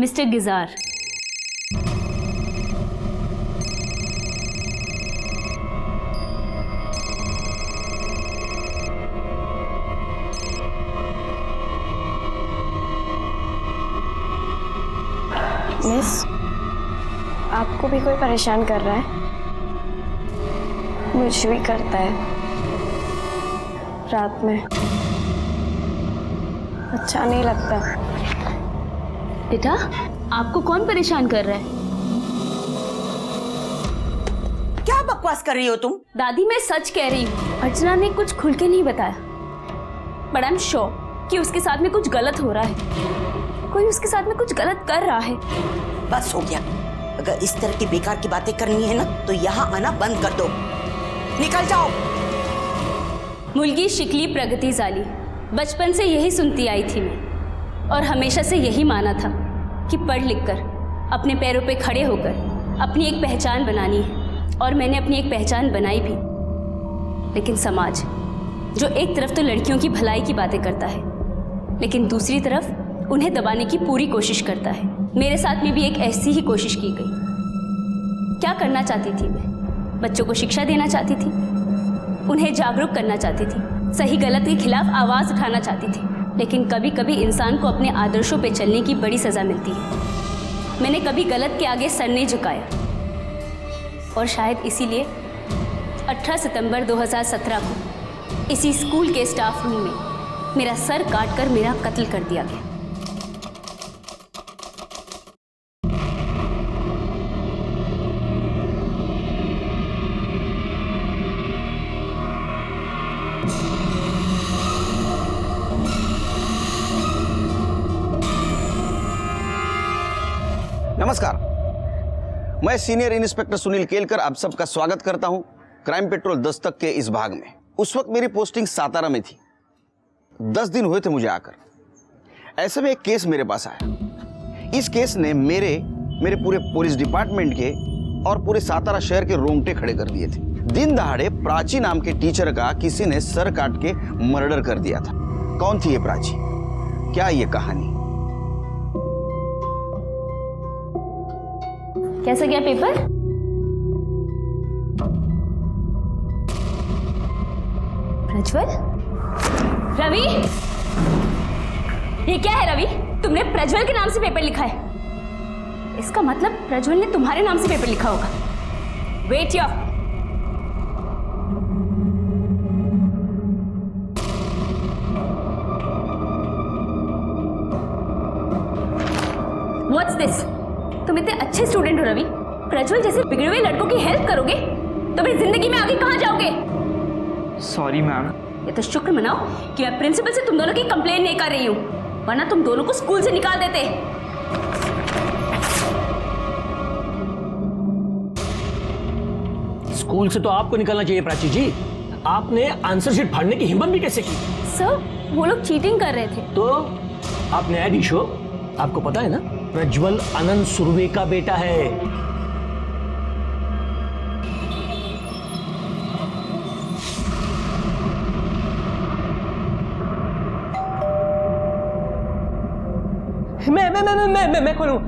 Mister गिजार। Miss, आपको भी कोई परेशान कर रहा है? मुझे भी करता है रात में, अच्छा नहीं लगता। बेटा, आपको कौन परेशान कर रहा है? क्या बकवास कर रही हो तुम? दादी, मैं सच कह रही हूँ। अर्चना ने कुछ खुल के नहीं बताया, बट आई एम श्योर कि उसके साथ में कुछ गलत हो रहा है। कोई उसके साथ में कुछ गलत कर रहा है। बस हो गया। अगर इस तरह की बेकार की बातें करनी है ना तो यहाँ आना बंद कर दो। निकल जाओ। मुलगी शिकली प्रगति जाली, बचपन से यही सुनती आई थी मैं, और हमेशा से यही माना था कि पढ़ लिख कर अपने पैरों पे खड़े होकर अपनी एक पहचान बनानी है। और मैंने अपनी एक पहचान बनाई भी। लेकिन समाज जो एक तरफ तो लड़कियों की भलाई की बातें करता है, लेकिन दूसरी तरफ उन्हें दबाने की पूरी कोशिश करता है। मेरे साथ में भी एक ऐसी ही कोशिश की गई। क्या करना चाहती थी मैं? बच्चों को शिक्षा देना चाहती थी, उन्हें जागरूक करना चाहती थी, सही गलत के खिलाफ आवाज़ उठाना चाहती थी। लेकिन कभी कभी इंसान को अपने आदर्शों पे चलने की बड़ी सज़ा मिलती है। मैंने कभी गलत के आगे सर नहीं झुकाया, और शायद इसीलिए 18 सितंबर 2017 को इसी स्कूल के स्टाफ रूम में मेरा सर काटकर मेरा कत्ल कर दिया गया। नमस्कार, मैं सीनियर इंस्पेक्टर सुनील केलकर आप सबका स्वागत करता हूं क्राइम पेट्रोल दस्तक के इस भाग में। उस वक्त मेरी पोस्टिंग सातारा में थी। 10 दिन हुए थे मुझे आकर। ऐसे में एक केस मेरे पास आया। इस केस ने मेरे पूरे पुलिस डिपार्टमेंट के और पूरे सातारा शहर के रोंगटे खड़े कर दिए थे। दिन दहाड़े प्राची नाम के टीचर का किसी ने सर काट के मर्डर कर दिया था। कौन थी ये प्राची? क्या ये कहानी? कैसा गया पेपर? प्रज्वल? रवि? ये क्या है रवि? तुमने प्रज्वल के नाम से पेपर लिखा है। इसका मतलब प्रज्वल ने तुम्हारे नाम से पेपर लिखा होगा। Wait your. What's this? तुम इतने अच्छे स्टूडेंट हो रवि, प्रज्वल जैसे बिगड़े हुए लड़कों की हेल्प करोगे तो अपनी जिंदगी में आगे कहां जाओगे? Sorry ma'am. ये तो शुक्र मनाओ कि मैं प्रिंसिपल से तुम दोनों की कंप्लेन नहीं कर रही हूँ, वरना तुम दोनों को स्कूल से निकाल देते। स्कूल से तो आपको निकलना चाहिए प्राची जी। आपने आंसर शीट फाड़ने की हिम्मत भी कैसे की? सर, वो लोग चीटिंग कर रहे थे। तो आप न्यायाधीश हो, आपको पता है ना प्रज्वल अनंत सुर्वे का बेटा है। मैं खोलूं।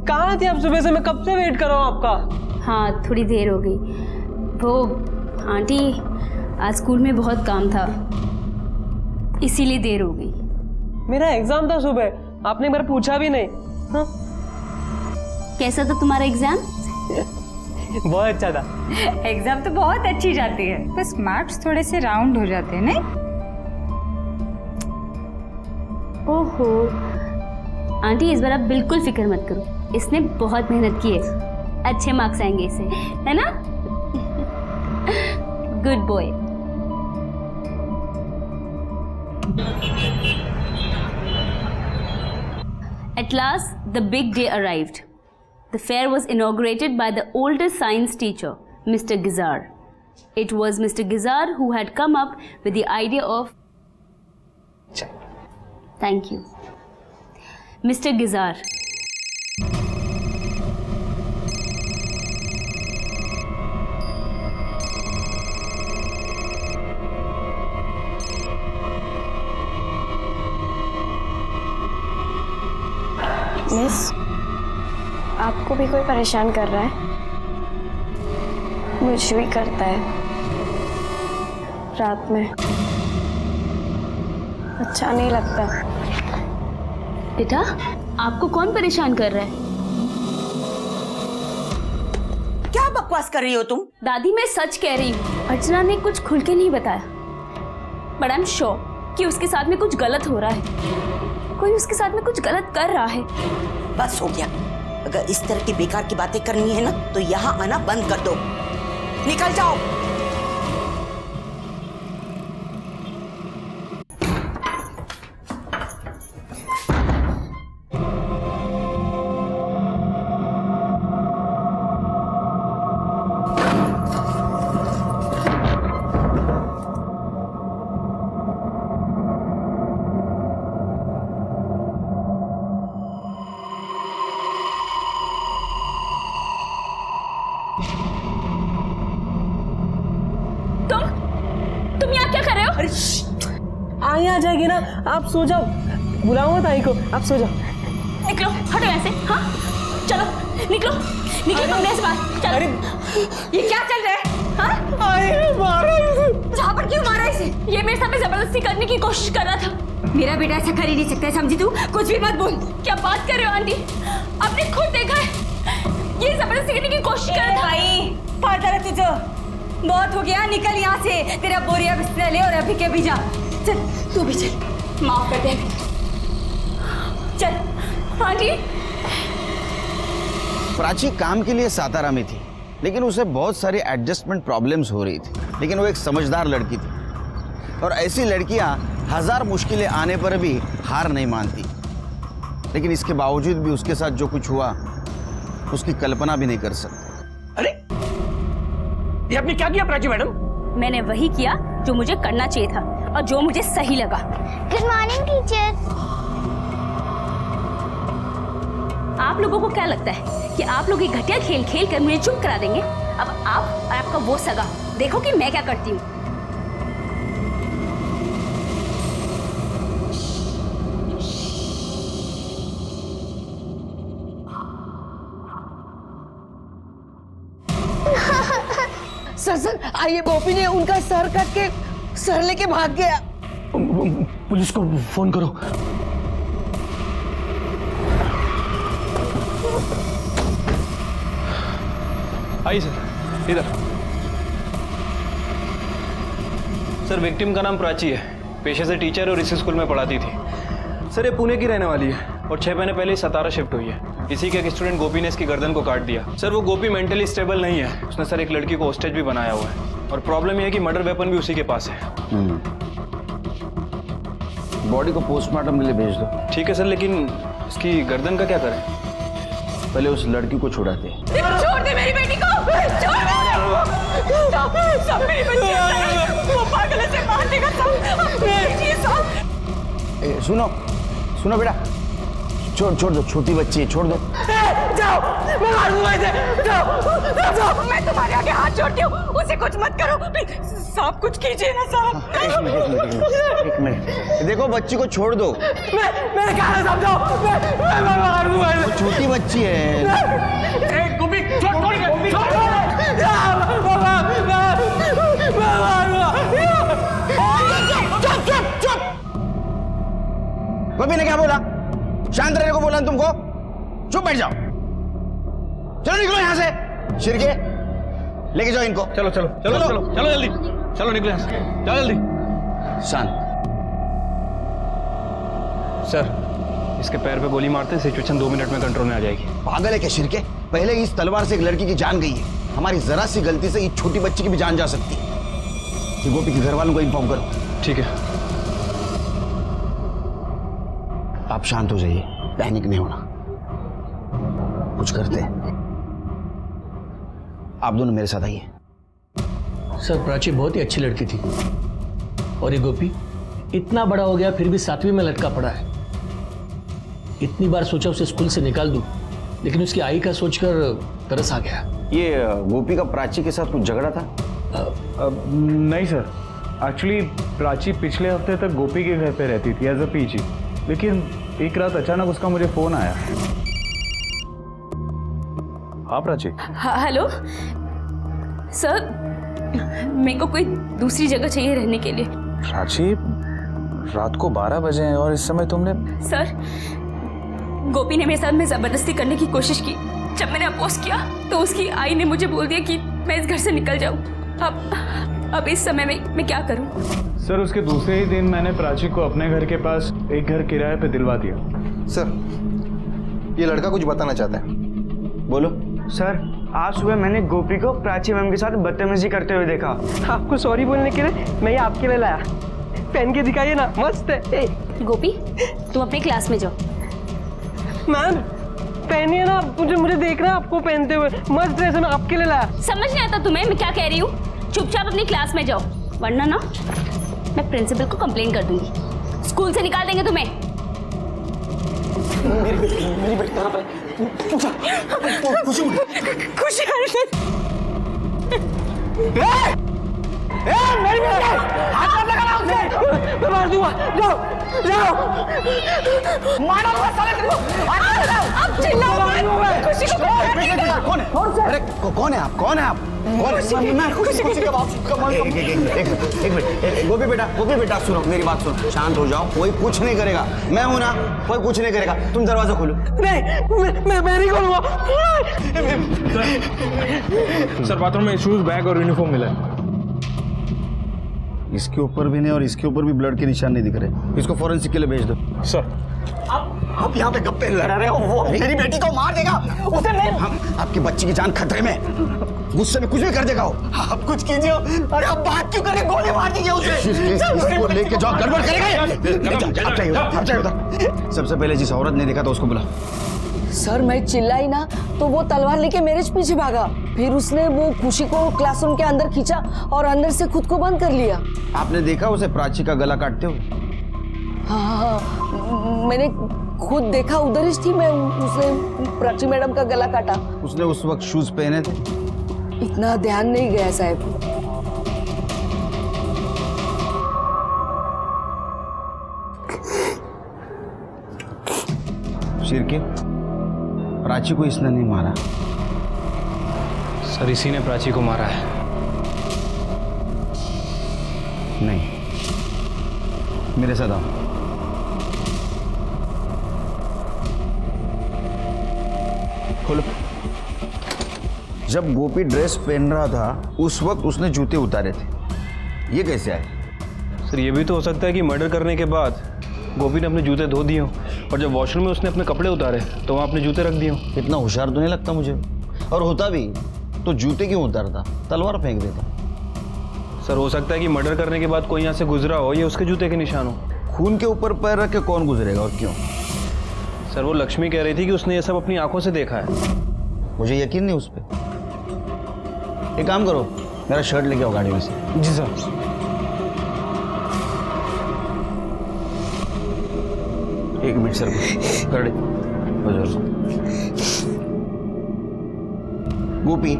कहाँ थे आप सुबह से? मैं कब से वेट कर रहा हूँ आपका। हाँ, थोड़ी देर हो गई। वो आंटी, आज स्कूल में बहुत काम था, इसीलिए देर हो गई। मेरा एग्जाम था सुबह, आपने मेरा पूछा भी नहीं। हाँ? कैसा था तुम्हारा एग्जाम? बहुत अच्छा था। एग्जाम तो बहुत अच्छी जाती है, बस मार्क्स थोड़े से राउंड हो जाते हैं नहीं? ओहो आंटी, इस बार आप बिल्कुल फिक्र मत करो, इसने बहुत मेहनत की है, अच्छे मार्क्स आएंगे इसे, है ना? Good boy. At last, the big day arrived. The fair was inaugurated by the oldest science teacher, Mr. Gizar. It was Mr. Gizar who had come up with the idea of... Thank you. Mr. Gizar. Miss, आपको भी कोई परेशान कर रहा है? मुझे भी करता है रात में, अच्छा नहीं लगता। बेटा, आपको कौन परेशान कर रहा है? क्या बकवास कर रही हो तुम? दादी, मैं सच कह रही हूँ। अर्चना ने कुछ खुल के नहीं बताया, बट आई एम श्योर कि उसके साथ में कुछ गलत हो रहा है। कोई उसके साथ में कुछ गलत कर रहा है। बस हो गया। अगर इस तरह की बेकार की बातें करनी है ना तो यहाँ आना बंद कर दो। निकल जाओ। तुम यहाँ क्या कर रहे हो? आई आ जाएगी ना, आप सो जाओ। बुलाओ मत आई को, आप सो जाओ। निकलो, हटो यहाँ से। हाँ, चलो निकलो, निकलो कमरे से बाहर। चलो। ये क्या चल रहा है? हाँ? जहाँ पर क्यों मारा इसे? ये मेरे साथ में जबरदस्ती करने की कोशिश कर रहा था। मेरा बेटा ऐसा कर ही नहीं सकता है, समझी तू? कुछ भी मत बोल। क्या बात कर रहे हो आंटी? आपने खुद देखा है, ये जबरदस्ती करने की कोशिश कर रहा था। भाई पता है तुझे, बहुत हो गया, निकल यहाँ से। तेरा बोरिया बिस्तर ले और अभी के भी जा। चल तू भी चल, माफ कर दे। चल आंटी। प्राची काम के लिए सातारा में थी, लेकिन उसे बहुत सारी एडजस्टमेंट प्रॉब्लम्स हो रही थी। लेकिन वो एक समझदार लड़की थी, और ऐसी लड़कियां हजार मुश्किलें आने पर भी हार नहीं मानती। लेकिन इसके बावजूद भी उसके साथ जो कुछ हुआ उसकी कल्पना भी नहीं कर सकते। अरे ये आपने क्या किया प्राची मैडम? मैंने वही किया जो मुझे करना चाहिए था और जो मुझे सही लगा। Good morning teacher. आप लोगों को क्या लगता है कि आप लोग ये घटिया खेल खेल कर मुझे चुप करा देंगे? अब आप और आपका वो सगा देखो कि मैं क्या करती हूँ। सर आइए, गोपी ने उनका सर काट के सर लेके भाग गया। पुलिस को फोन करो। आइए सर, इधर। सर, विक्टिम का नाम प्राची है, पेशे से टीचर और इसी स्कूल में पढ़ाती थी। सर, ये पुणे की रहने वाली है और 6 महीने पहले सतारा शिफ्ट हुई है। इसी के एक स्टूडेंट गोपी ने इसकी गर्दन को काट दिया। सर, वो गोपी मेंटली स्टेबल नहीं है। उसने सर एक लड़की को होस्टेज भी बनाया हुआ है, और प्रॉब्लम ये है कि मर्डर वेपन भी उसी के पास है। बॉडी को पोस्टमार्टम के लिए भेज दो। ठीक है सर, लेकिन इसकी गर्दन का क्या करें? पहले उस लड़की को छुड़ाते हैं। छोड़ दे मेरी बेटी को, छोड़ दे। सब मेरी बच्ची है, वो पागल है, से मार देगा सब। सुनो सुनो बेटा, छोड़ दो, छोटी बच्ची है, छोड़ दो। जाओ, मैं मार दूंगा इसे। जाओ। मैं तुम्हारे आगे हाथ जोड़ती हूँ, उसे कुछ मत करो। साहब कुछ कीजिए ना साहब। एक मिनट, देखो बच्ची को छोड़ दो। मैं क्या समझाओ, मैं मार दूंगा इसे। वो छोटी बच्ची है। गोपी छोड़ गोपी ने क्या बोला? शांत रहने को बोला ना तुमको? चुप बैठ जाओ। चलो निकलो यहाँ से। शिरके, लेके जाओ इनको। चलो चलो चलो चलो चलो जल्दी, चलो निकलो यहाँ से, जाओ जल्दी। शांत। सर, इसके पैर पे गोली मारते सिचुएशन 2 मिनट में कंट्रोल में आ जाएगी। पागल है क्या शिरके? पहले इस तलवार से एक लड़की की जान गई है, हमारी जरा सी गलती से इस छोटी बच्ची की भी जान जा सकती है। कि गोपी के घर वालों को इन्फॉर्म करो। ठीक है। आप शांत हो जाइए, पैनिक नहीं होना, कुछ करते हैं। आप दोनों मेरे साथ आइए। सर, प्राची बहुत ही अच्छी लड़की थी, और ये गोपी इतना बड़ा हो गया फिर भी 7वीं में लटका पड़ा है। इतनी बार सोचा उसे स्कूल से निकाल दूं, लेकिन उसकी आई का सोचकर तरस आ गया। ये गोपी का प्राची के साथ कुछ झगड़ा था? नहीं सर, एक्चुअली प्राची पिछले हफ्ते तक गोपी के घर पे रहती थी एज अ पीजी, लेकिन एक रात अचानक उसका मुझे फ़ोन आया। हाँ प्राची। हेलो सर, मेरे को कोई दूसरी जगह चाहिए रहने के लिए। प्राची, रात को 12 बजे हैं और इस समय तुमने... सर, गोपी ने मेरे साथ में ज़बरदस्ती करने की कोशिश की। जब मैंने अपोज किया तो उसकी आई ने मुझे बोल दिया कि मैं इस घर से निकल जाऊं। अब इस समय में मैं क्या करूं? सर, उसके दूसरे ही दिन मैंने प्राची को अपने घर के पास एक घर किराए पे दिलवा दिया। सर, ये लड़का कुछ बताना चाहता है। बोलो। सर, आज सुबह मैंने गोपी को प्राची मैम के साथ बदतमीजी करते हुए देखा। आपको सॉरी बोलने के लिए मैं ये आपके लिए लाया। पहन के दिखाइए ना, मस्त है। गोपी, तुम अपने क्लास में जाओ। मैम पहनिए ना, मुझे देखना है आपको पहनते हुए। मस्त ड्रेस है, मैं आपके लिए लाया। समझ नहीं आता तुम्हें मैं क्या कह रही हूँ? चुपचाप अपनी क्लास में जाओ, वरना ना मैं प्रिंसिपल को कंप्लेन कर दूंगी। स्कूल से निकाल देंगे तुम्हें। मेरी बेटी कहाँ पर है? खुशी मेरी बेटी, हाथ मत लगाना उसे। मैं मार दूंगा। जाओ जाओ, मारो साले तेरे को। अब चिल्लाओ मत। खुशी को कौन है? अरे कौन है आप? कौन है आप? मैं खुशी का बाप। एक मिनट, गोपी बेटा सुनो, मेरी बात सुनो, शांत हो जाओ। कोई कुछ नहीं करेगा, मैं हूं ना, कोई कुछ नहीं करेगा। तुम दरवाजा खोलो। नहीं, मैं नहीं खोलूंगा। सर, बाथरूम में शूज, बैग और यूनिफॉर्म मिला है। इसके ऊपर भी नहीं और इसके ऊपर भी ब्लड के निशान नहीं दिख रहे। इसको फॉरेंसिक के लिए भेज दो। सर, आप यहाँ पे गप्पे लड़ा रहे हो। वो मेरी बेटी को मार देगा। उसे नहीं, हम आपकी बच्ची की जान खतरे में, गुस्से में कुछ भी कर देगा वो। आप कुछ कीजिए। अरे आप बात क्यों करें? गोली मार दीजिए उसे। इसको लेके जाओ, गड़बड़ करेगा। सबसे पहले जिस औरत ने देखा था उसको बुला। सर, मैं चिल्लाई ना तो वो तलवार लेके मेरे पीछे भागा। फिर उसने वो खुशी को क्लासरूम के अंदर खींचा और अंदर से खुद को बंद कर लिया। आपने देखा उसे प्राची का गला काटते हुए? हाँ, मैंने खुद देखा, उधर ही थी मैं। उसने प्राची मैडम का गला काटा। उसने उस वक्त शूज पहने थे? इतना ध्यान नहीं गया साहब। शिरके, प्राची को इसने नहीं मारा। सर, इसी ने प्राची को मारा है। नहीं, मेरे साथ आओ। खोलो। जब गोपी ड्रेस पहन रहा था उस वक्त उसने जूते उतारे थे। ये कैसे आए? सर, ये भी तो हो सकता है कि मर्डर करने के बाद गोपी ने अपने जूते धो दिए हों और जब वॉशरूम में उसने अपने कपड़े उतारे तो वहाँ अपने जूते रख दिए हों। इतना होशियार तो नहीं लगता मुझे, और होता भी तो जूते क्यों उतारता, तलवार फेंक देता। सर, हो सकता है कि मर्डर करने के बाद कोई यहाँ से गुजरा हो, ये उसके जूते के निशान हो। खून के ऊपर पैर रख के कौन गुजरेगा और क्यों? सर, वो लक्ष्मी कह रही थी कि उसने ये सब अपनी आंखों से देखा है। मुझे यकीन नहीं उस पर। एक काम करो, मेरा शर्ट लेके आओ गाड़ी में से। जी सर। एक मिनट सर, कर गोपी,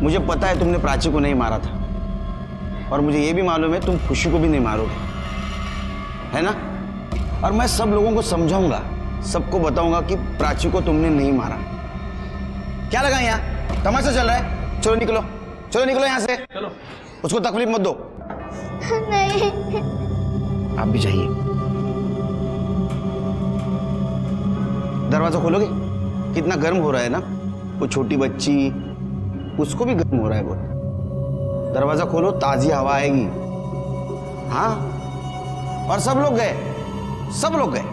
मुझे पता है तुमने प्राची को नहीं मारा था, और मुझे ये भी मालूम है तुम खुशी को भी नहीं मारोगे, है ना? और मैं सब लोगों को समझाऊंगा, सबको बताऊंगा कि प्राची को तुमने नहीं मारा। क्या लगा यहाँ तमाशा चल रहा है? चलो निकलो, चलो निकलो यहाँ से। चलो, उसको तकलीफ मत दो। नहीं, आप भी जाइए। दरवाजा खोलोगे? कितना गर्म हो रहा है ना, वो छोटी बच्ची, उसको भी गर्म हो रहा है बहुत। दरवाजा खोलो, ताजी हवा आएगी। हाँ, और सब लोग गए, सब लोग गए।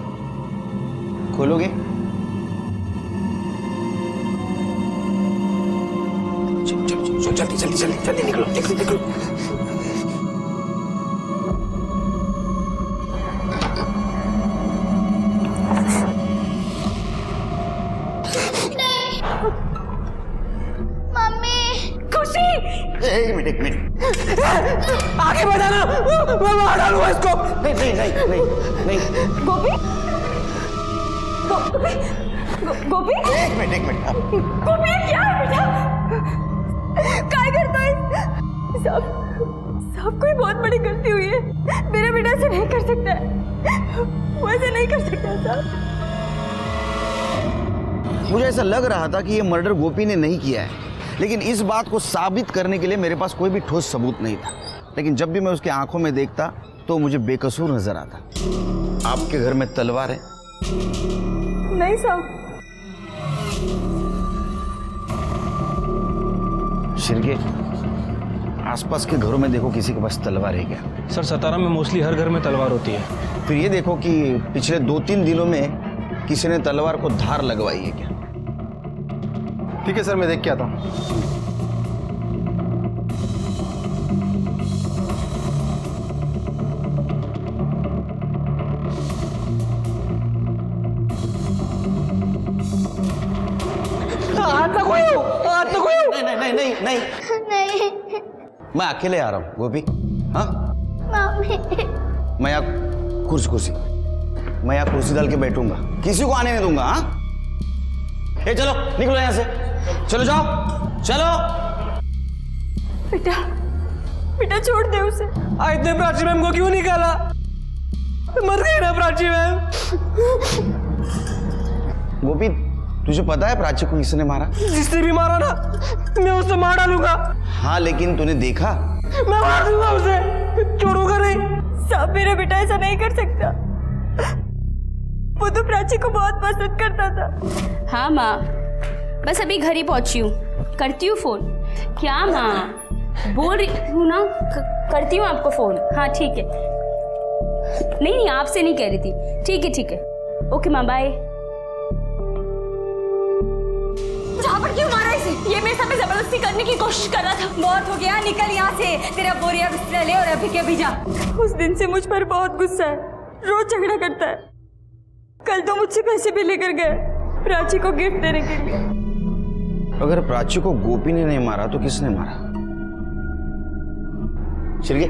खोलोगे? जल्दी जल्दी जल्दी जल्दी निकलो, जल्दी निकलो। एक मिनट आगे बढ़ाना, मैं मार डालूंगा इसको। नहीं नहीं नहीं नहीं नहीं। गोपी, गोपी, एक मिनट गोपी, क्या है बेटा? क्या करता है? सब कोई बहुत बड़ी गलती हुई है। मेरा बेटा ऐसे नहीं कर सकता है। वो ऐसे नहीं कर सकता सर। मुझे ऐसा लग रहा था कि ये मर्डर गोपी ने नहीं किया है, लेकिन इस बात को साबित करने के लिए मेरे पास कोई भी ठोस सबूत नहीं था। लेकिन जब भी मैं उसकी आंखों में देखता तो मुझे बेकसूर नजर आता। आपके घर में तलवार है? नहीं साहब। शिरके, आसपास के घरों में देखो किसी के पास तलवार है क्या? सर सतारा में मोस्टली हर घर में तलवार होती है। फिर ये देखो कि पिछले 2-3 दिनों में किसी ने तलवार को धार लगवाई है क्या? ठीक है सर, मैं देख के आता हूँ। नहीं नहीं नहीं नहीं। मैं अकेले आ रहा हूँ गोपी। हाँ, मम्मी। मैं यहाँ कुर्सी मैं यहाँ कुर्सी डाल के बैठूंगा, किसी को आने नहीं दूंगा। हाँ, ए चलो निकलो यहाँ से, चलो जाओ चलो। बेटा बेटा छोड़ दे उसे। आज ने प्राची मैम को क्यों निकाला? मर गई ना प्राची मैम। गोपी, तुझे पता है प्राची को किसने मारा? जिसने भी मारा ना, मैं उसे मार डालूंगा। हाँ, लेकिन तूने देखा? मैं मार दूंगा उसे, छोड़ूंगा नहीं। साहब मेरा बेटा ऐसा नहीं कर सकता। वो तो प्राची को बहुत पसंद करता था। हाँ माँ, बस अभी घर ही पहुंची हूँ, करती हूँ फोन। क्या माँ, बोल रही हूँ ना, करती हूँ आपको फोन। हाँ ठीक है। नहीं आपसे नहीं कह रही थी। ठीक है ओके माँ, बाय। झापड़ क्यों मारा इसे? ये मेरे साथ जबरदस्ती करने की कोशिश कर रहा था। बहुत हो गया, निकल यहाँ से। तेरा बोरिया बिस्तर ले और अभी के अभी जा। उस दिन से मुझ पर बहुत गुस्सा है, रोज झगड़ा करता है। कल तो मुझसे पैसे भी लेकर गए प्राची को गिफ्ट देने के लिए। अगर प्राची को गोपी ने नहीं मारा तो किसने मारा? शिरके,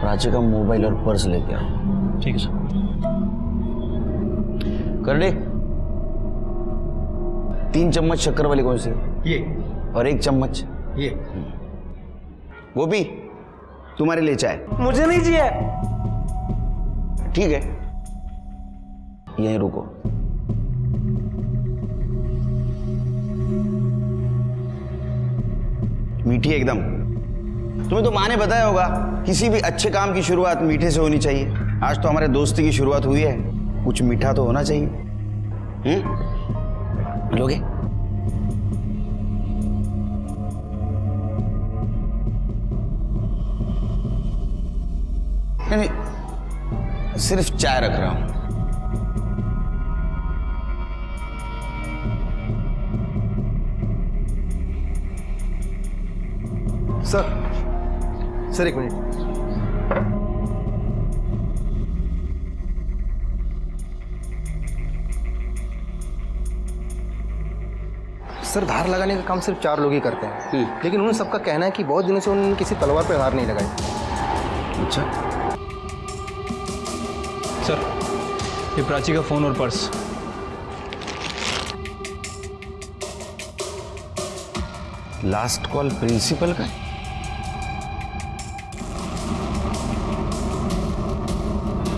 प्राची का मोबाइल और पर्स लेके आओ। ठीक है सर। कर दे। 3 चम्मच शक्कर वाली कौन सी? ये। और 1 चम्मच ये। गोपी, तुम्हारे लिए चाय। मुझे नहीं चाहिए। ठीक है, यहीं रुको। मीठी एकदम। तुम्हें तो माँ ने बताया होगा, किसी भी अच्छे काम की शुरुआत मीठे से होनी चाहिए। आज तो हमारे दोस्ती की शुरुआत हुई है, कुछ मीठा तो होना चाहिए। लोगे? नहीं, सिर्फ चाय रख रहा हूं। Sir 1 minute. सर, धार लगाने का काम सिर्फ 4 लोग ही करते हैं, लेकिन उन सबका कहना है कि बहुत दिनों से उन्होंने किसी तलवार पर धार नहीं लगाई। अच्छा सर, ये प्राची का फोन और पर्स। लास्ट कॉल प्रिंसिपल का।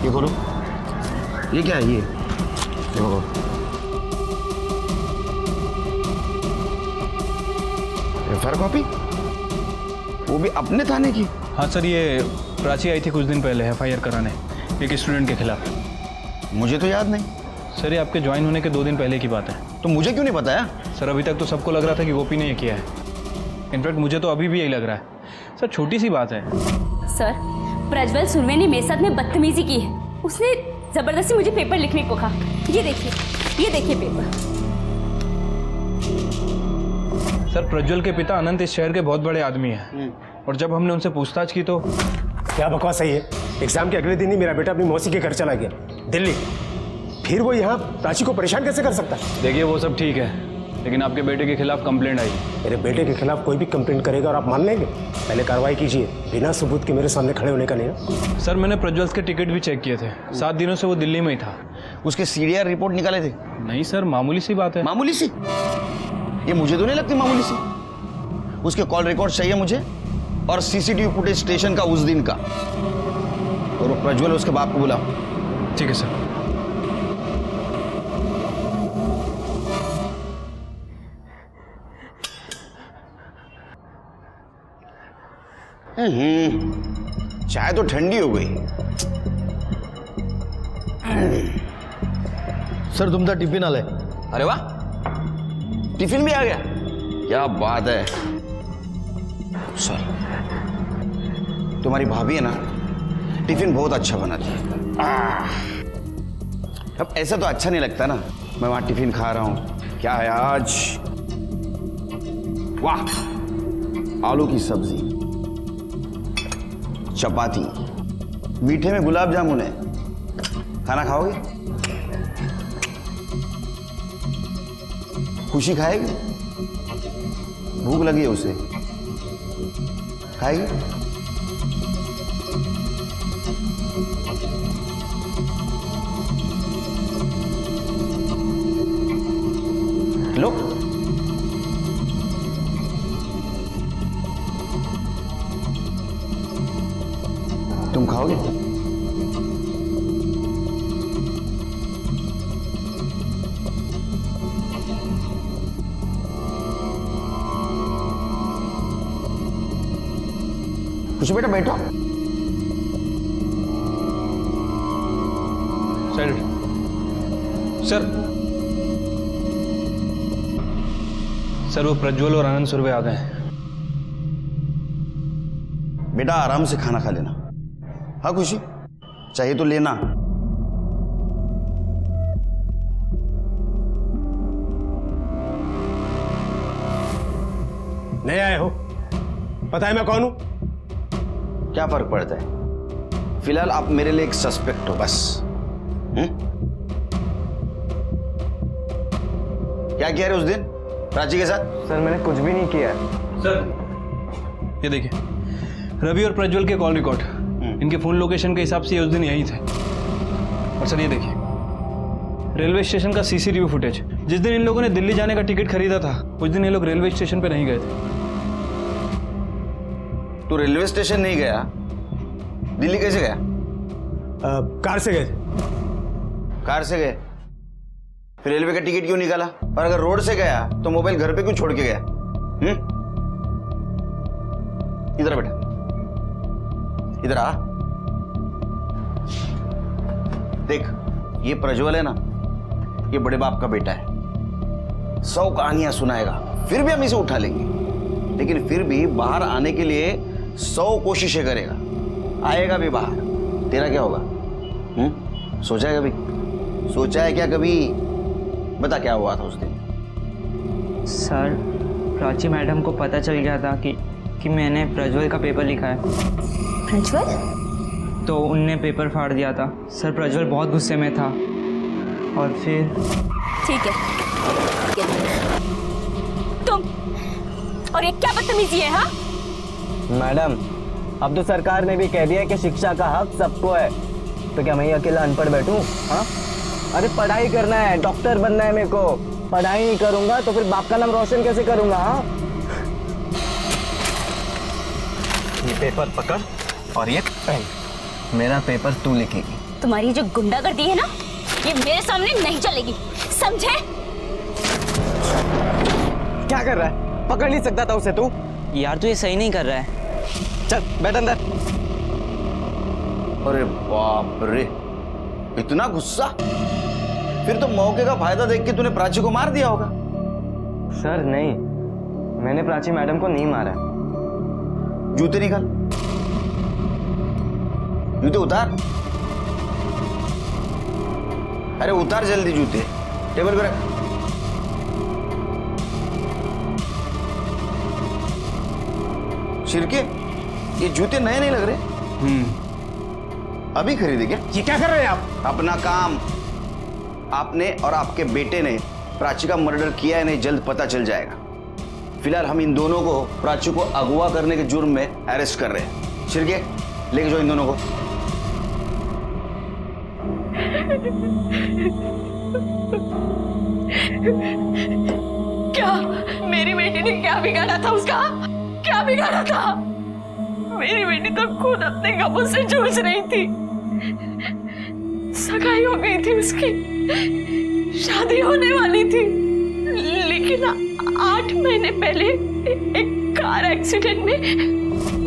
ये खोलो। ये क्या है? ये देखो। FIR copy? वो भी अपने थाने की? हाँ सर, ये प्राची आई थी कुछ दिन पहले एफआईआर कराने एक स्टूडेंट के खिलाफ। मुझे तो याद नहीं। सर, ये आपके ज्वाइन होने के 2 दिन पहले की बात है। तो मुझे क्यों नहीं बताया? सर, अभी तक तो सबको लग रहा था कि गोपी ने ये किया है। इनफैक्ट मुझे तो अभी भी यही लग रहा है। सर, छोटी सी बात है। सर, प्रज्वल सुरवे ने मेरे साथ में बदतमीजी की है। उसने जबरदस्ती मुझे पेपर लिखने को कहा। ये देखिए पेपर। सर, प्रज्वल के पिता अनंत इस शहर के बहुत बड़े आदमी हैं, और जब हमने उनसे पूछताछ की तो क्या बकवास है ये? एग्जाम के अगले दिन ही मेरा बेटा अपनी मौसी के घर चला गया दिल्ली। फिर वो यहाँ प्राची को परेशान कैसे कर सकता है? देखिए, वो सब ठीक है, लेकिन आपके बेटे के खिलाफ कंप्लेंट आई। मेरे बेटे के खिलाफ कोई भी कंप्लेंट करेगा और आप मान लेंगे? पहले कार्रवाई कीजिए, बिना सबूत के मेरे सामने खड़े होने का नहीं। सर, मैंने प्रज्वल के टिकट भी चेक किए थे। 7 दिनों से वो दिल्ली में ही था। उसके सीडीआर रिपोर्ट निकाले थे? नहीं सर, मामूली सी बात है। मामूली सी? ये मुझे तो नहीं लगती मामूली सी। उसके कॉल रिकॉर्ड चाहिए मुझे, और सीसीटीवी फुटेज स्टेशन का उस दिन का। और वो प्रज्वल उसके बाप को बुलाओ। ठीक है सर। चाय तो ठंडी हो गई। सर तुमचा टिफिन आलाय। अरे वाह, टिफिन भी आ गया, क्या बात है। सर तुम्हारी भाभी है ना, टिफिन बहुत अच्छा बनाती है। अब ऐसा तो अच्छा नहीं लगता ना, मैं वहां टिफिन खा रहा हूं। क्या है आज? वाह, आलू की सब्जी, चपाती, मीठे में गुलाब जामुन है। खाना खाओगे? खुशी खाएगी? भूख लगी है उसे, खाएगी? लो, तुम खाओगे? खुशी बेटा बैठो। सर सर सर वो प्रज्वल और आनंद सुरवे आ गए हैं। बेटा आराम से खाना खा लेना। हाँ खुशी, चाहिए तो लेना। नहीं आए हो? पता है मैं कौन हूं? क्या फर्क पड़ता है? फिलहाल आप मेरे लिए एक सस्पेक्ट हो बस। क्या किया रे उस दिन प्राची के साथ? सर मैंने कुछ भी नहीं किया। सर ये देखिए, रवि और प्रज्वल के कॉल रिकॉर्ड, इनके फोन लोकेशन के हिसाब से ये उस दिन यहीं थे। और सर ये देखिए, रेलवे स्टेशन का सीसीटीवी फुटेज। जिस दिन इन लोगों ने दिल्ली जाने का टिकट खरीदा था, उस दिन ये लोग रेलवे स्टेशन पे नहीं गए थे। तू रेलवे स्टेशन नहीं गया, दिल्ली कैसे गया? कार से गए। कार से गए, फिर रेलवे का टिकट क्यों निकाला? और अगर रोड से गया तो मोबाइल घर पे क्यों छोड़ के गया? इधर बेटा, इधर आ। देख, ये प्रज्वल है ना, ये बड़े बाप का बेटा है। 100 कहानियां सुनाएगा, फिर भी हम इसे उठा लेंगे। लेकिन फिर भी बाहर आने के लिए 100 कोशिशें करेगा, आएगा भी बाहर। तेरा क्या होगा? सोचा है कभी? सोचा है क्या कभी? बता क्या हुआ था उस दिन? सर प्राची मैडम को पता चल गया था कि मैंने प्रज्वल का पेपर लिखा है। प्रज्वल? तो उनने पेपर फाड़ दिया था। सर प्रज्वल बहुत गुस्से में था और फिर। ठीक है, तुम और ये क्या बदतमीजी है? हाँ मैडम, अब तो सरकार ने भी कह दिया कि शिक्षा का हक सबको है, तो क्या मैं ही अकेला अनपढ़ बैठूं? हाँ, अरे पढ़ाई करना है, डॉक्टर बनना है मेरे को। पढ़ाई नहीं करूंगा तो फिर बाप का नाम रोशन कैसे करूंगा? हाँ, ये पेपर पकड़ और ये पेन, मेरा पेपर तू लिखेगी। तुम्हारी जो गुंडागर्दी है ना, ये मेरे सामने नहीं चलेगी, समझे? क्या कर रहा है? पकड़ नहीं सकता था उसे तू? यार तू ये सही नहीं कर रहा है। चल बैठ अंदर। अरे बाप रे, इतना गुस्सा? फिर तो मौके का फायदा देख के तूने प्राची को मार दिया होगा। सर नहीं, मैंने प्राची मैडम को नहीं मारा। जूते निकाल, जूते उतार। अरे उतार जल्दी जूते, टेबल पे रख। शिरके, ये जूते नए नहीं लग रहे। अभी खरीदे क्या? ये क्या कर रहे हैं आप? अपना काम। आपने और आपके बेटे ने प्राची का मर्डर किया है, नहीं जल्द पता चल जाएगा। फिलहाल हम इन दोनों को प्राची को अगवा करने के जुर्म में अरेस्ट कर रहे हैं। शिरके, लेके जाओ इन दोनों को। क्या मेरी बेटी ने क्या बिगाड़ा था? उसका क्या बिगाड़ा था? मेरी बेटी तो खुद अपने गमों से जूझ रही थी। सगाई हो गई थी, उसकी शादी होने वाली थी, लेकिन 8 महीने पहले एक कार एक्सीडेंट में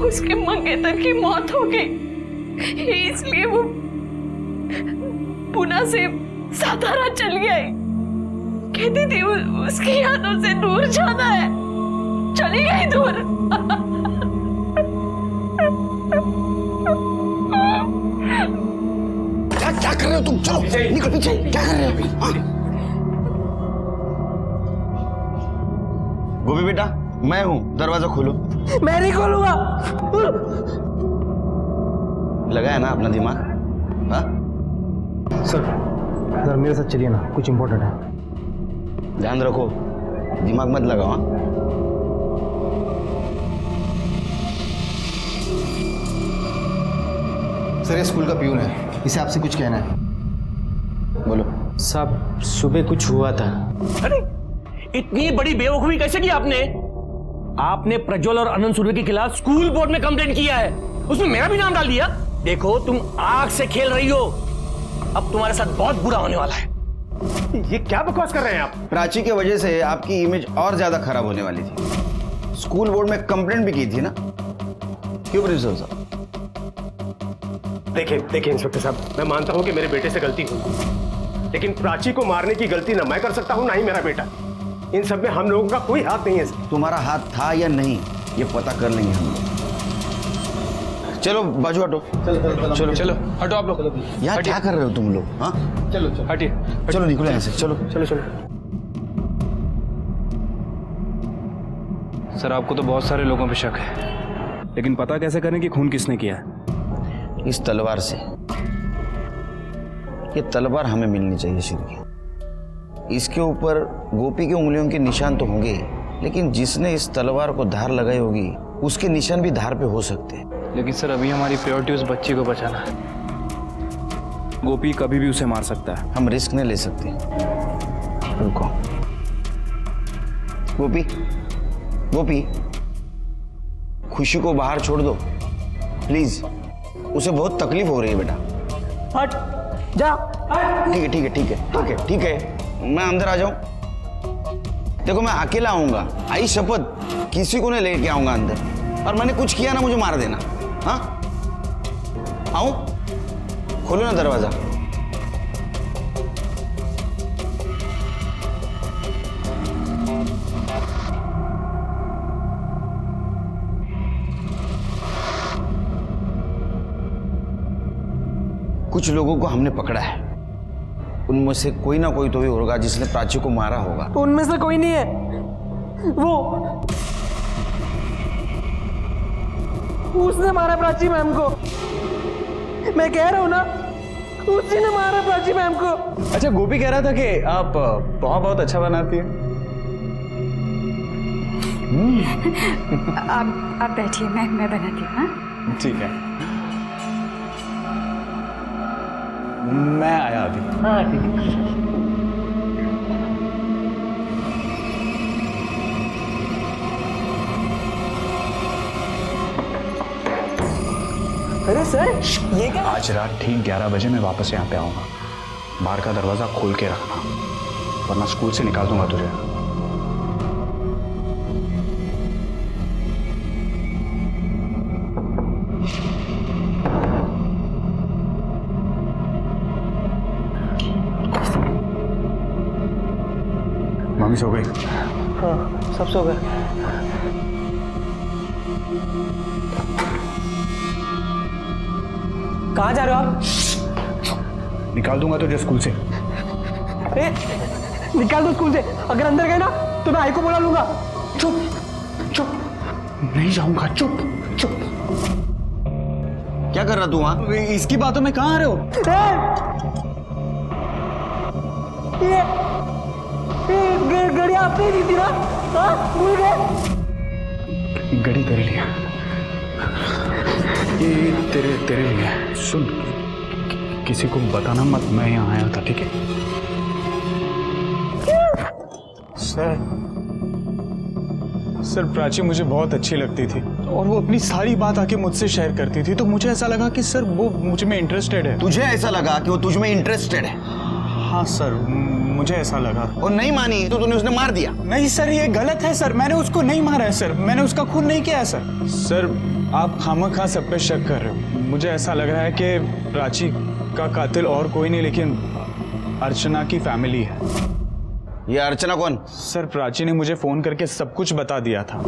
उसके मंगेतर की मौत हो गई। इसलिए वो पुणे से सातारा चली आई। कहती थी उसकी यादों से दूर जाना है, चली गई दूर। क्या कर रहे हो तुम? चलो निकल पीछे, क्या कर रहे हो? हाँ? गोपी बेटा, मैं हूं, दरवाजा खोलो। मैं नहीं खोलूंगा। लगा है ना अपना दिमाग? हाँ? सर मेरे साथ चलिए ना, कुछ इंपॉर्टेंट है। ध्यान रखो, दिमाग मत लगाओ। हाँ? सर ये स्कूल का प्यून है, इसे आपसे कुछ कहना है। बोलो। साहब सुबह कुछ हुआ था। अरे इतनी बड़ी बेवकूफी कैसे की आपने? आपने प्रज्वल और अनंत सूर्य के खिलाफ स्कूल बोर्ड में कंप्लेंट किया है, उसमें मेरा भी नाम डाल दिया। देखो तुम आग से खेल रही हो, अब तुम्हारे साथ बहुत बुरा होने वाला है। ये क्या बकवास कर रहे हैं आप? प्राची की वजह से आपकी इमेज और ज्यादा खराब होने वाली थी। स्कूल बोर्ड में कंप्लेंट भी की थी ना? क्यों प्रिंसिपल साहब? देखिए इंस्पेक्टर साहब, मैं मानता हूं कि मेरे बेटे से गलती हुई, लेकिन प्राची को मारने की गलती ना मैं कर सकता हूं ना ही मेरा बेटा। इन सब में हम लोगों का कोई हाथ नहीं है सर। तुम्हारा हाथ था या नहीं, ये पता कर लेंगे हम लोग। चलो बाजू हटो। चलो चलो हटो आप लोग। यार क्या कर रहे हो तुम लोग? हाँ चलो हटिए। चलो निकलो यहाँ से। चलो चलो सर आपको तो बहुत सारे लोगों पे शक है, लेकिन पता कैसे करें कि खून किसने किया है? इस तलवार से। ये तलवार हमें मिलनी चाहिए श्री। इसके ऊपर गोपी की उंगलियों के निशान तो होंगे, लेकिन जिसने इस तलवार को धार लगाई होगी उसके निशान भी धार पे हो सकते हैं। लेकिन सर अभी हमारी प्रायोरिटी उस बच्ची को बचाना है। गोपी कभी भी उसे मार सकता है। हम रिस्क नहीं ले सकते। रुको। गोपी, गोपी, खुशी को बाहर छोड़ दो प्लीज, उसे बहुत तकलीफ हो रही है बेटा। हट जा। ठीक है ठीक है ठीक है ठीक है ठीक है, मैं अंदर आ जाऊं? देखो मैं अकेला आऊंगा, आई शपथ, किसी को नहीं लेके आऊंगा अंदर। और मैंने कुछ किया ना मुझे मार देना। हाँ आऊं? खोलो ना दरवाजा। कुछ लोगों को हमने पकड़ा है, उनमें से कोई ना कोई तो भी होगा जिसने प्राची को मारा होगा। तो उनमें से कोई नहीं है। वो उसने मारा प्राची मैम को। मैं कह रहा हूं ना, उसी ने मारा प्राची मैम को। अच्छा गोपी कह रहा था कि आप पोहा बहुत अच्छा बनाती है। आप बैठिए, मैं बनाती हूँ। हाँ ठीक है, मैं आया अभी। हाँ ठीक है। अरे सर ये क्या? आज रात ठीक 11 बजे मैं वापस यहाँ पे आऊंगा। बाहर का दरवाजा खोल के रखना, वरना स्कूल से निकाल दूंगा तुझे। मम्मी सो गई? हाँ सब सो गए। कहाँ जा रहे हो आप? निकाल दूंगा तुझे स्कूल से। निकाल दो स्कूल से। अगर अंदर गए ना तो मैं आई को बुला लूंगा। चुप चुप, नहीं जाऊंगा। चुप चुप। क्या कर रहा तू वहां? इसकी बातों में कहाँ आ रहे हो? ये घड़ी आपने दी थी ना? हाँ भूल गए? घड़ी तेरे लिए, ये तेरे लिए। सुन, किसी को बताना मत, मैं यहाँ आया था, ठीक है? सर प्राची मुझे बहुत अच्छी लगती थी और वो अपनी सारी बात आके मुझसे शेयर करती थी, तो मुझे ऐसा लगा कि सर वो मुझ में इंटरेस्टेड है। तुझे ऐसा लगा कि वो तुझ में इंटरेस्टेड है? हाँ सर, मुझे ऐसा लगा। और नहीं मानी तो तूने उसने मार दिया? नहीं सर, ये गलत है सर, मैंने उसको नहीं मारा है सर, मैंने उसका खून नहीं किया है सर। सर आप खामखा सब पे शक कर रहे हो। मुझे ऐसा लग रहा है कि प्राची का कातिल और कोई नहीं लेकिन अर्चना की फैमिली है। ये अर्चना कौन? सर प्राची ने मुझे फोन करके सब कुछ बता दिया था।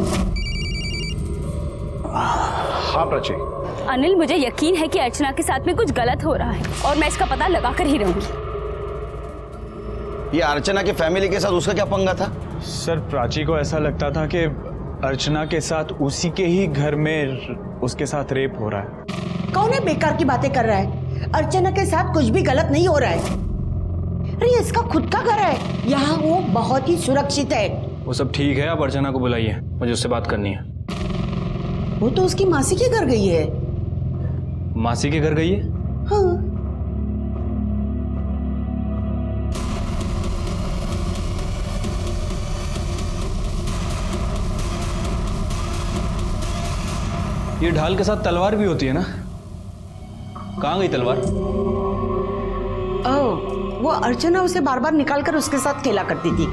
हाँ प्राची। अनिल, मुझे यकीन है कि अर्चना के साथ में कुछ गलत हो रहा है और मैं इसका पता लगा कर ही रहूंगी। ये अर्चना की फैमिली के साथ उसका क्या पंगा था? सर प्राची को ऐसा लगता था कि अर्चना के साथ उसी के ही घर में उसके साथ रेप हो रहा है। कौन है बेकार की बातें कर रहा है? अर्चना के साथ कुछ भी गलत नहीं हो रहा है। अरे इसका खुद का घर है, यहाँ वो बहुत ही सुरक्षित है। वो सब ठीक है, आप अर्चना को बुलाइए, मुझे उससे बात करनी है। वो तो उसकी मासी के घर गई है। मासी के घर गई है? हाँ। ये ढाल के साथ तलवार भी होती है ना? कहाँ गई तलवार? वो अर्चना उसे बार बार निकाल कर उसके साथ खेला करती थी,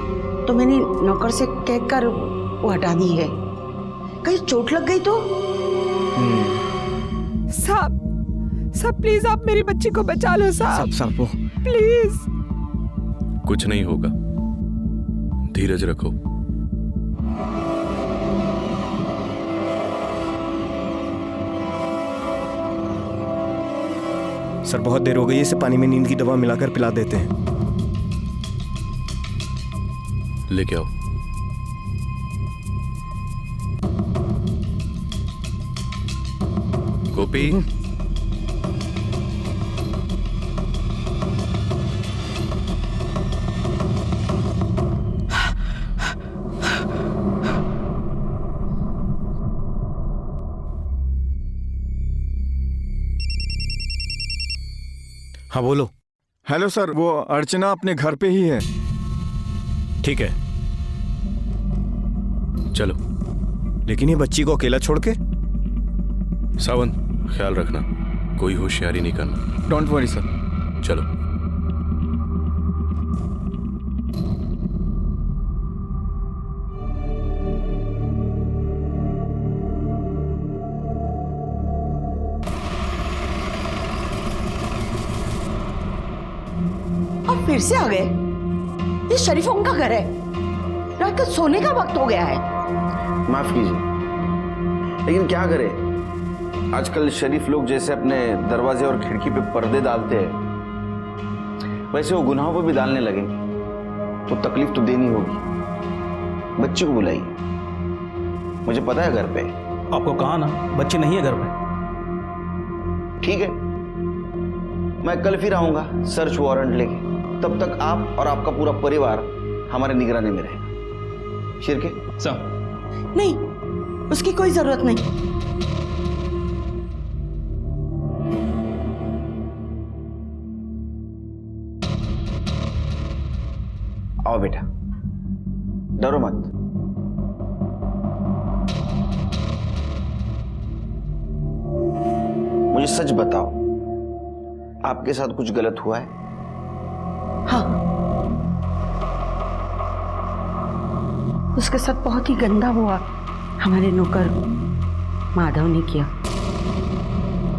तो मैंने नौकर से कहकर वो हटा दी है। कहीं चोट लग गई तो? साहब, साहब प्लीज आप मेरी बच्ची को बचा लो साहब। सब वो प्लीज। कुछ नहीं होगा, धीरज रखो। सर बहुत देर हो गई है, इसे पानी में नींद की दवा मिलाकर पिला देते हैं। लेके आओ। गोपी, हाँ बोलो। हेलो सर, वो अर्चना अपने घर पे ही है। ठीक है, चलो। लेकिन ये बच्ची को अकेला छोड़ के? सावन, ख्याल रखना, कोई होशियारी नहीं करना। Don't worry sir. चलो। अब फिर से आ गए? ये शरीफों का घर है, रात का सोने का वक्त हो गया है। माफ कीजिए, लेकिन क्या करें, आजकल शरीफ लोग जैसे अपने दरवाजे और खिड़की पे पर्दे डालते हैं, वैसे वो गुनाहों पे भी डालने लगे, तो तकलीफ तो देनी होगी। बच्ची को बुलाइए, मुझे पता है घर पे। आपको कहा ना, बच्ची नहीं है घर पे। ठीक है, मैं कल फिर आऊंगा सर्च वारंट लेके। तब तक आप और आपका पूरा परिवार हमारे निगरानी में रहेगा। शिरके नहीं, उसकी कोई जरूरत नहीं। आओ बेटा, डरो मत। मुझे सच बताओ, आपके साथ कुछ गलत हुआ है? हाँ, उसके साथ बहुत ही गंदा हुआ हमारे नौकर माधव ने किया।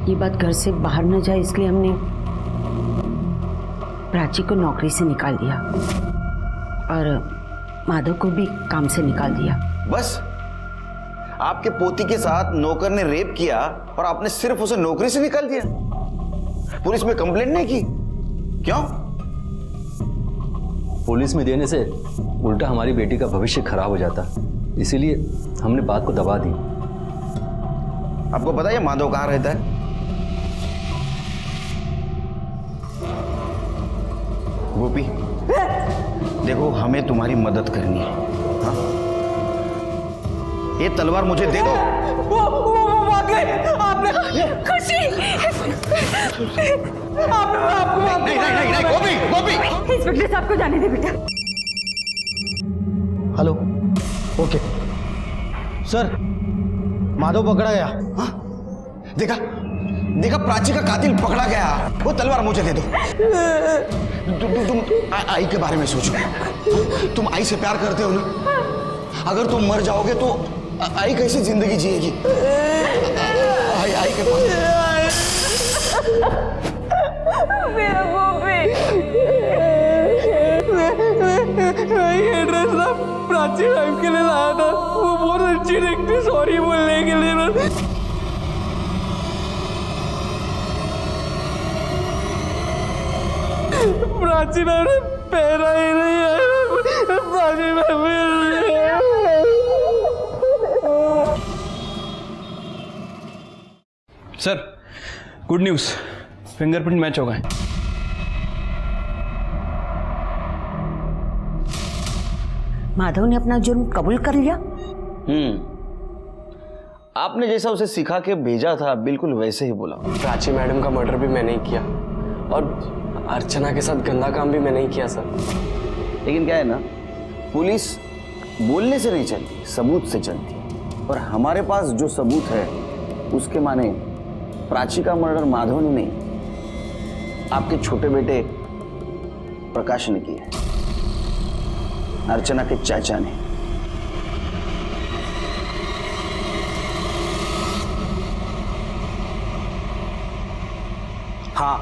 ये बात घर से बाहर न जाए इसलिए हमने प्राची को नौकरी से निकाल दिया और माधव को भी काम से निकाल दिया। बस? आपके पोती के साथ नौकर ने रेप किया और आपने सिर्फ उसे नौकरी से निकाल दिया? पुलिस में कंप्लेंट नहीं की? क्यों? पुलिस में देने से उल्टा हमारी बेटी का भविष्य खराब हो जाता, इसीलिए हमने बात को दबा दी। आपको पता है माधव कहाँ रहता है? गोपी, देखो हमें तुम्हारी मदद करनी है। हाँ? ये तलवार मुझे दे दो। वो भाग गए। आपने खुशी नहीं, गोपी, गोपी। इंस्पेक्टर साहब को जाने दे बेटा। हेलो, ओके सर, माधव पकड़ा गया। हाँ? देखा देखा, प्राची का कातिल पकड़ा गया। वो तलवार मुझे दे दो। तुम आई के बारे में सोचो। तुम आई से प्यार करते हो ना? अगर तुम मर जाओगे तो आई कैसे जिंदगी जिएगी? आई के पास मेरा गोपी, ये एड्रेस ना प्राची मैम के लिए लाया था। वो बहुत अच्छी लगती, सॉरी बोलने के लिए बस। प्राची मैम ने पहना ही नहीं है। Prachi ma'am sir, good news, fingerprint match हो गए। माधव ने अपना जुर्म कबूल कर लिया। आपने जैसा उसे सिखा के भेजा था बिल्कुल वैसे ही बोला। प्राची मैडम का मर्डर भी मैंने ही किया और अर्चना के साथ गंदा काम भी मैंने ही किया सर। लेकिन क्या है ना, पुलिस बोलने से नहीं चलती, सबूत से चलती। और हमारे पास जो सबूत है उसके माने प्राची का मर्डर माधव ने नहीं, आपके छोटे बेटे प्रकाश ने किया, अर्चना के चाचा ने। हाँ,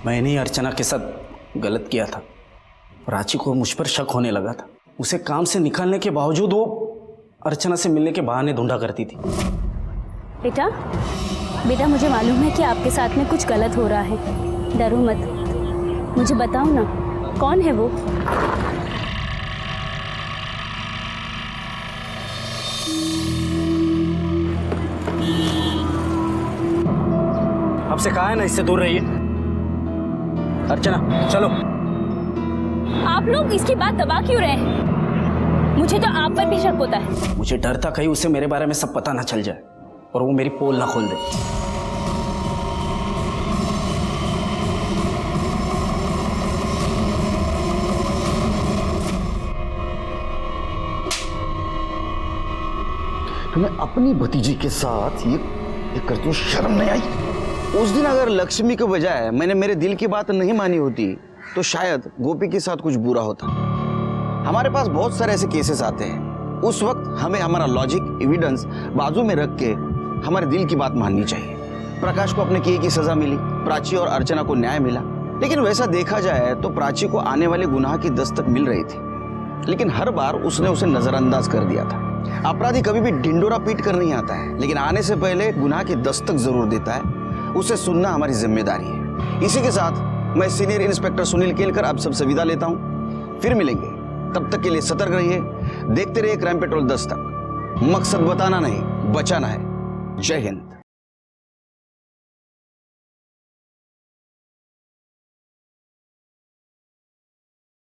मैंने ही अर्चना के साथ गलत किया था। प्राची को मुझ पर शक होने लगा था। उसे काम से निकालने के बावजूद वो अर्चना से मिलने के बहाने ढूंढा करती थी। बेटा बेटा, मुझे मालूम है कि आपके साथ में कुछ गलत हो रहा है। डरो मत, मुझे बताओ ना, कौन है वो? आपसे कहा है ना इससे दूर रहिए। अर्चना चलो। आप लोग इसकी बात दबा क्यों रहे हैं? मुझे तो आप पर भी शक होता है। मुझे डर था कहीं उसे मेरे बारे में सब पता ना चल जाए और वो मेरी पोल ना खोल दे। तुम्हें अपनी भतीजी के साथ ये करते हो, शर्म नहीं आई? उस दिन अगर लक्ष्मी के बजाय मैंने मेरे दिल की बात नहीं मानी होती तो शायद गोपी के साथ कुछ बुरा होता। हमारे पास बहुत सारे ऐसे केसेस आते हैं। उस वक्त हमें हमारा लॉजिक, एविडेंस बाजू में रख के हमारे दिल की बात माननी चाहिए। प्रकाश को अपने किए की सजा मिली, प्राची और अर्चना को न्याय मिला। लेकिन वैसा देखा जाए तो प्राची को आने वाले गुनाह की दस्तक मिल रही थी, लेकिन हर बार उसने उसे नजरअंदाज कर दिया था। अपराधी कभी भी ढिंडोरा पीट कर नहीं आता है, लेकिन आने से पहले गुनाह की दस्तक जरूर देता है। उसे सुनना हमारी जिम्मेदारी है। इसी के साथ मैं सीनियर इंस्पेक्टर सुनील केलकर आप सबसे विदा लेता हूं। फिर मिलेंगे, तब तक के लिए सतर्क रहिए, देखते रहिए क्राइम पेट्रोल दस्तक। मकसद बताना नहीं, बचाना है। जय हिंद।